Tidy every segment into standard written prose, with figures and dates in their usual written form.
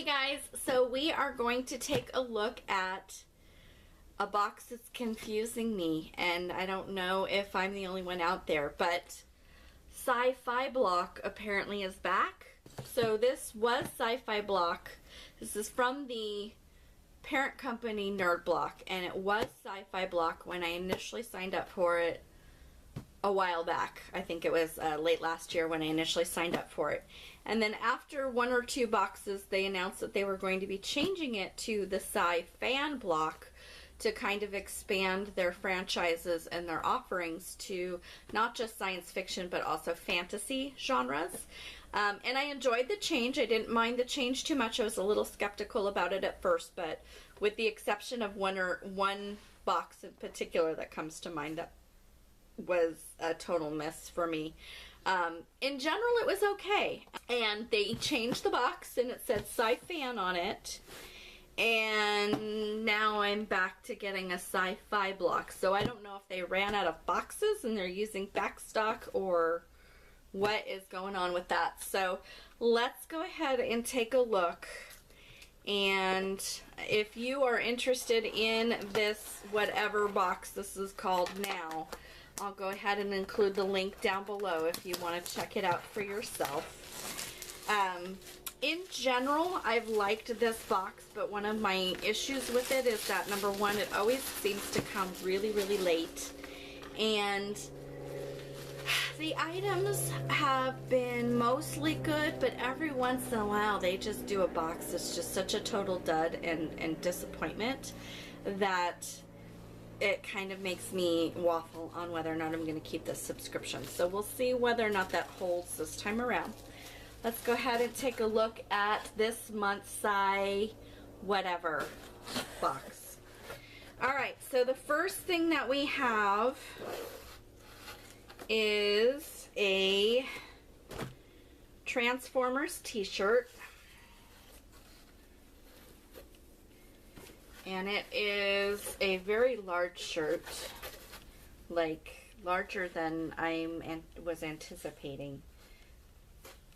Hey guys, so we are going to take a look at a box that's confusing me, and I don't know if I'm the only one out there, but SciFan Block apparently is back. So this was SciFan Block. This is from the parent company Nerd Block, and it was SciFan Block when I initially signed up for it a while back. I think it was late last year when I initially signed up for it. And then after one or two boxes, they announced that they were going to be changing it to the SciFan Block to kind of expand their franchises and their offerings to not just science fiction but also fantasy genres. And I enjoyed the change. I didn't mind the change too much. I was a little skeptical about it at first, but with the exception of one box in particular that comes to mind that was a total miss for me. In general, it was okay. And they changed the box and it said SciFan on it. And now I'm back to getting a SciFan Block. So I don't know if they ran out of boxes and they're using backstock or what is going on with that. So let's go ahead and take a look. And if you are interested in this, whatever box this is called now, I'll go ahead and include the link down below if you want to check it out for yourself. In general, I've liked this box, but one of my issues with it is that, number one, it always seems to come really, really late. And the items have been mostly good, but every once in a while they just do a box that's just such a total dud and disappointment that it kind of makes me waffle on whether or not I'm going to keep this subscription. So we'll see whether or not that holds this time around. Let's go ahead and take a look at this month's Sci whatever box. Alright, so the first thing that we have is a Transformers t-shirt. And it is a very large shirt, like larger than I was anticipating.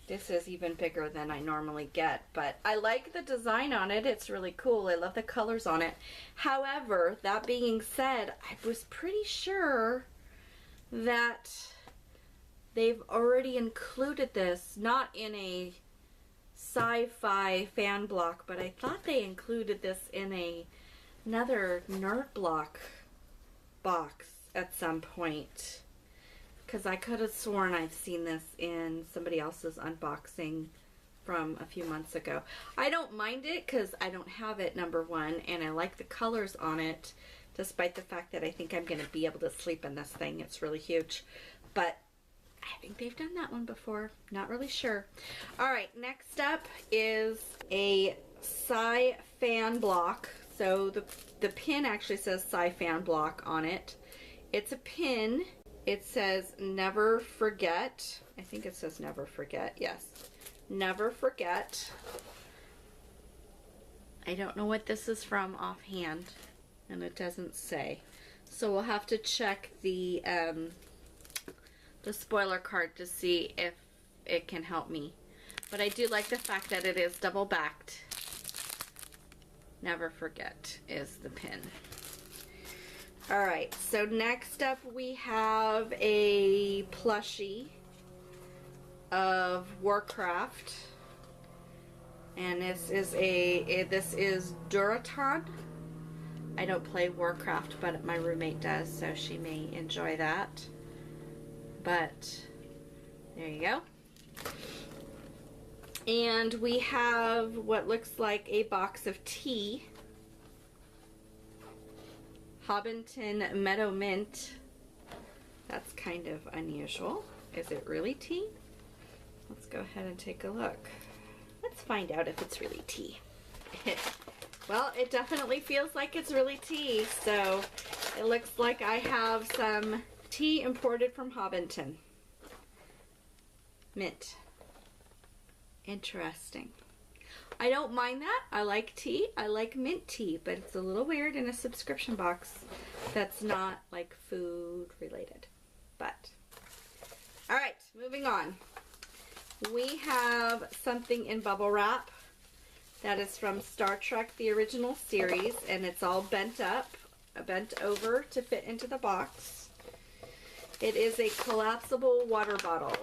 This is even bigger than I normally get, but I like the design on it. It's really cool. I love the colors on it. However, that being said, I was pretty sure that they've already included this, not in a SciFan Block, but I thought they included this in another Nerd Block box at some point, because I could have sworn I've seen this in somebody else's unboxing from a few months ago. I don't mind it because I don't have it, number one, and I like the colors on it, despite the fact that I think I'm going to be able to sleep in this thing. It's really huge, but I think they've done that one before. Not really sure. Alright, next up is a SciFan Block. So the pin actually says SciFan Block on it. It's a pin. It says never forget. I think it says never forget. Yes. Never forget. I don't know what this is from offhand, and it doesn't say. So we'll have to check the spoiler card to see if it can help me. But I do like the fact that it is double backed. Never forget is the pin. Alright, so next up we have a plushie of Warcraft. And this is Duraton. I don't play Warcraft, but my roommate does, so she may enjoy that. But there you go. And we have what looks like a box of tea. Hobbiton Meadow Mint. That's kind of unusual. Is it really tea? Let's go ahead and take a look. Let's find out if it's really tea. Well, it definitely feels like it's really tea. So it looks like I have some tea imported from Hobbiton. Mint. Interesting. I don't mind that. I like tea. I like mint tea, but it's a little weird in a subscription box that's not like food related. But, alright, moving on. We have something in bubble wrap that is from Star Trek, the original series, and it's all bent over to fit into the box. It is a collapsible water bottle.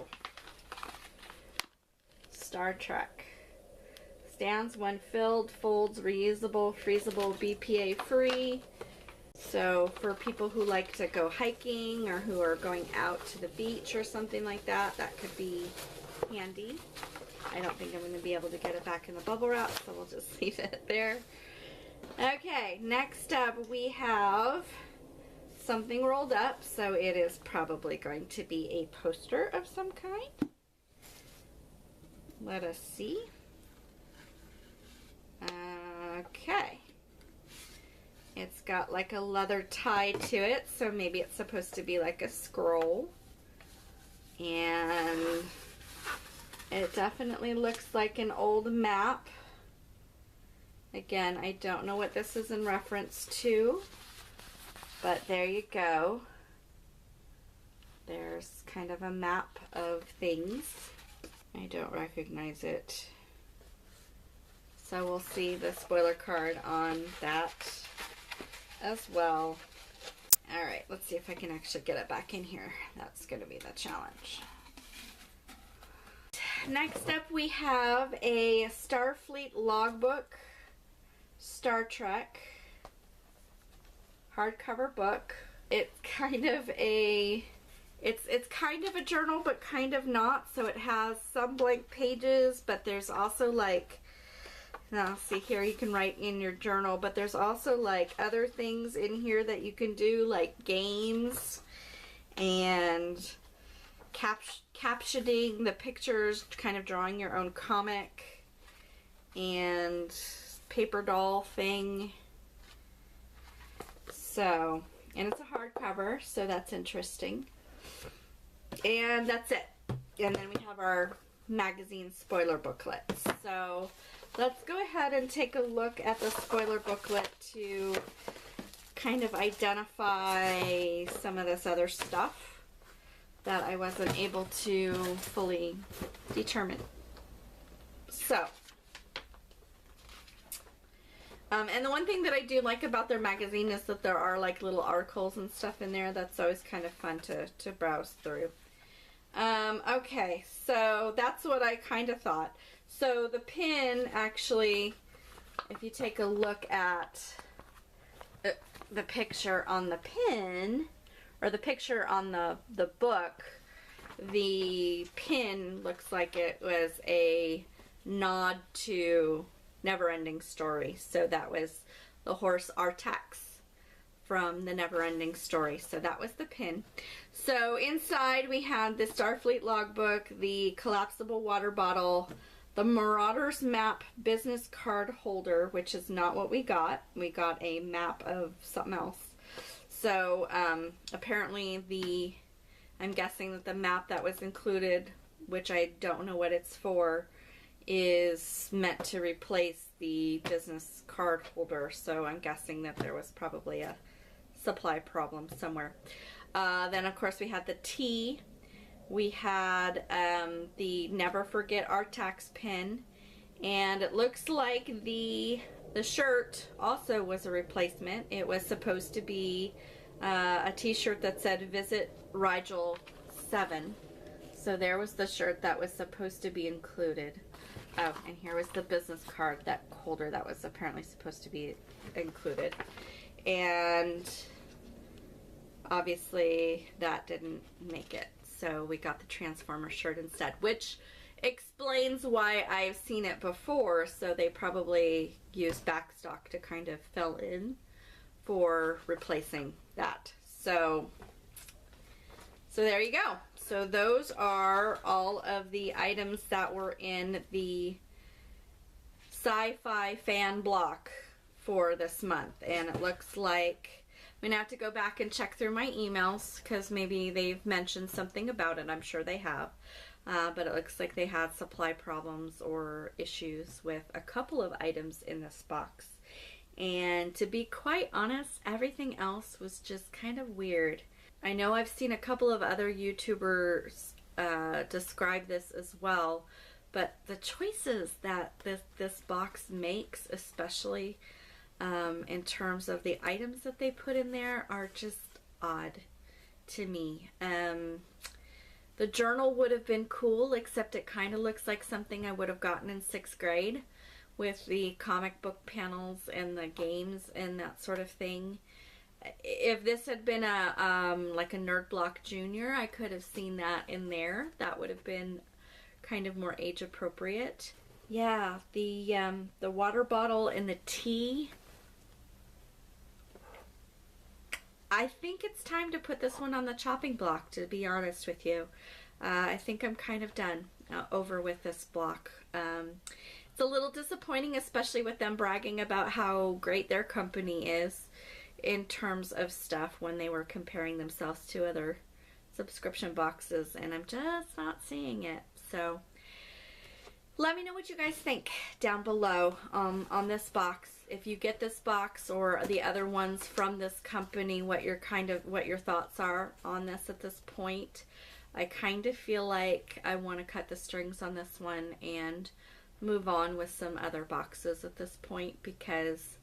Star Trek. Stands when filled, folds, reusable, freezable, BPA free. So for people who like to go hiking or who are going out to the beach or something like that, that could be handy. I don't think I'm going to be able to get it back in the bubble wrap, so we'll just leave it there. Okay, next up we have something rolled up, so it is probably going to be a poster of some kind. Let us see. Okay. It's got like a leather tie to it, so maybe it's supposed to be like a scroll. And it definitely looks like an old map. Again, I don't know what this is in reference to, but there you go. There's kind of a map of things. I don't recognize it. So we'll see the spoiler card on that as well. Alright, let's see if I can actually get it back in here. That's going to be the challenge. Next up we have a Starfleet logbook, Star Trek, hardcover book. It's kind of a journal, but kind of not. So it has some blank pages, but there's also like, now see here, you can write in your journal, but there's also like other things in here that you can do, like games and captioning the pictures, kind of drawing your own comic, and paper doll thing. So, and it's a hardcover, so that's interesting. And that's it. And then we have our magazine spoiler booklet. So let's go ahead and take a look at the spoiler booklet to kind of identify some of this other stuff that I wasn't able to fully determine. So, and the one thing that I do like about their magazine is that there are like little articles and stuff in there. That's always kind of fun to browse through. Okay, so that's what I kind of thought. So the pin, actually, if you take a look at the picture on the pin, or the picture on the book, the pin looks like it was a nod to Neverending Story. So that was the horse Artax from the Neverending Story. So that was the pin. So inside we had the Starfleet logbook, the collapsible water bottle, the Marauders map business card holder, which is not what we got. We got a map of something else. So apparently I'm guessing that the map that was included, which I don't know what it's for, is meant to replace the business card holder. So I'm guessing that there was probably a supply problem somewhere. Then of course we had the tea. We had the Never Forget Artax pin, and it looks like the shirt also was a replacement. It was supposed to be a t-shirt that said Visit Rigel 7. So there was the shirt that was supposed to be included. Oh, and here was the business card, that holder that was apparently supposed to be included. And obviously that didn't make it. So we got the Transformer shirt instead, which explains why I've seen it before. So they probably used backstock to kind of fill in for replacing that. So there you go. So those are all of the items that were in the Sci-Fi fan block for this month. And it looks like I'm going to have to go back and check through my emails because maybe they've mentioned something about it. I'm sure they have. But it looks like they had supply problems or issues with a couple of items in this box. And to be quite honest, everything else was just kind of weird. I know I've seen a couple of other YouTubers describe this as well, but the choices that this box makes, especially in terms of the items that they put in there, are just odd to me. The journal would have been cool, except it kind of looks like something I would have gotten in 6th grade with the comic book panels and the games and that sort of thing. If this had been a like a Nerd Block Junior, I could have seen that in there. That would have been kind of more age appropriate. Yeah, the water bottle and the tea. I think it's time to put this one on the chopping block, to be honest with you. I think I'm kind of done over with this block. It's a little disappointing, especially with them bragging about how great their company is in terms of stuff when they were comparing themselves to other subscription boxes, and I'm just not seeing it. So let me know what you guys think down below on this box. If you get this box or the other ones from this company, what your thoughts are on this at this point. I kind of feel like I want to cut the strings on this one and move on with some other boxes at this point, because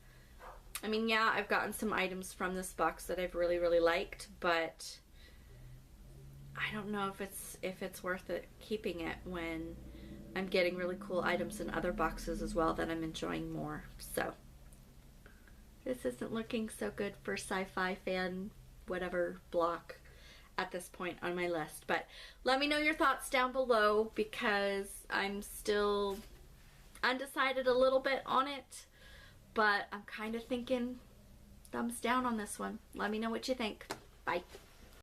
I mean, yeah, I've gotten some items from this box that I've really, really liked, but I don't know if it's worth it keeping it when I'm getting really cool items in other boxes as well that I'm enjoying more. So this isn't looking so good for SciFan whatever block at this point on my list. But let me know your thoughts down below, because I'm still undecided a little bit on it, but I'm kind of thinking thumbs down on this one. Let me know what you think. Bye.